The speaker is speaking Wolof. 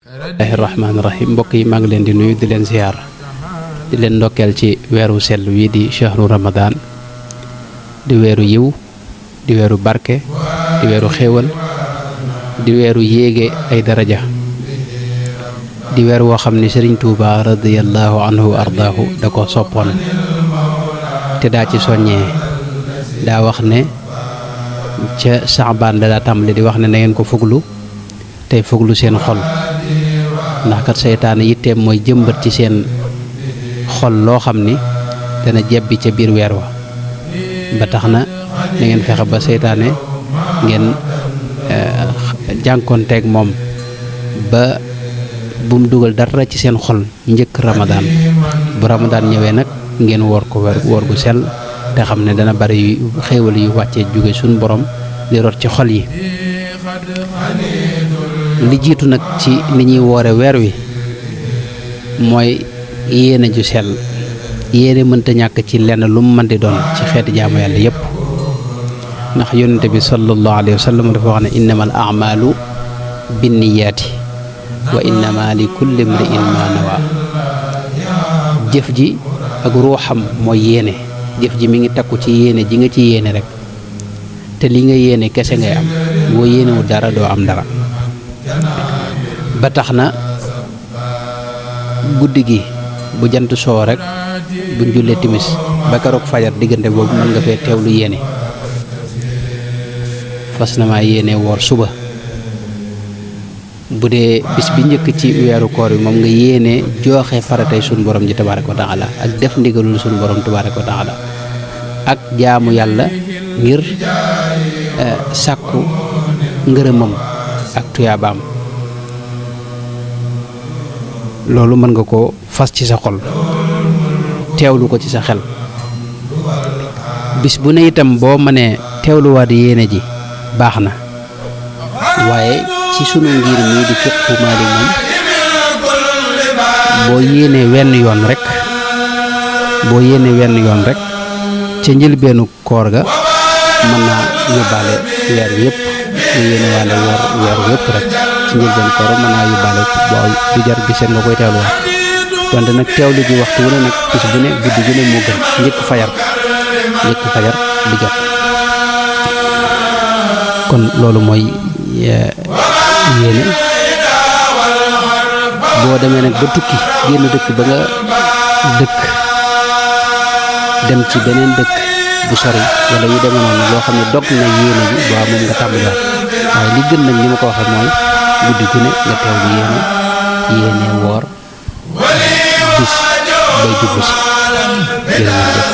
Bismillahirrahmanirrahim. Mbokk yi maa ngi leen di nuyu di leen ziar di leen ndokkeel ci weeru sell wi di shahru ramadan di weeru yiw di weeru barke di weeru xéewal di weeru yéege ay daraja di weer woo xam ne Sëriñ Tuuba radiyallahu anhu ardaahu da ko soppoon te daa ci soññee daa wax ne ca saabaan daa tàmbali di wax ne na ngeen ko fuglu tey fuglu seen xol ndax kat seytaane yitteem mooy jëmbat ci seen xol loo xam ni dana jebbi ca biir weer wa ba tax na ngeen fexe ba seytaane ngeen jànkoonteeg moom ba bum dugal dara ci seen xol njëkk ramadaan bu ramadaan ñëwee nag ngeen woor ko woor gu sell te xam ne dana bari xéewal yu wàccee jóge suñu borom di rot ci xol yi li jiitu nag ci ni ñuy woore weer wi mooy yéene ju sell yéene mënta ñàkk ci lenn lu mu mën di doon ci xeeti jaamu yàlla yépp ndax yonente bi sallallahu alayhi wa sallam dafa wax ne innamal a'malu binniyaati wa innama li kulli imri'in ma nawa jëf ji ak ruuxam mooy yéene jëf ji mi ngi takku ci yéene ji nga ci yéene rek te li nga yéene kese ngay am boo yéenewul dara doo am dara ba tax na guddi gi bu jant soo rek buñ jullee timis ba keroog fajar diggante boobu mën nga fee teewlu yéene fas na maa yéene woor suba bu dee bis bi njëkk ci weeru koor bi moom nga yéene jooxe faratay suñu borom ji tabaaraka wa taala ak def ndigalul suñu borom tabaaraka wa taala ak jaamu yàlla ngir sàkku ngërëmam ak tuyaabaam loolu mën nga ko fas ci sa xol teewlu ko ci sa xel bis bu ne itam boo mënee teewluwaat yéene ji baax na waaye ci sunu ngir mii di fiqhu Maalik moom boo yéenee wenn yoon rek ca njëlbeenu koor ga mën naa yóbbaale weer wi yëpp nga yéene waale weer wi yëpp rek ci njëlbeenu koor mën naa yóbbaale waaw du jar bi seen nga koy teewluwaat wante nag teewlu gi waxtu wu ne nag bis bu ne guddi gu ne moo gën njëkk fajar di jot kon loolu mooy yéene boo demee nag ba tukki génn dëkk ba nga dëkk dem ci beneen dëkk bu sori wala yu demee noonu loo xam ne dog na yéene bi waaw moom nga tàmbaliwaat waaye li gën nag ni ma ko waxee mooy guddi gu ne nga teewlu yéene woor bis bay jublu si jërë ngeen jëf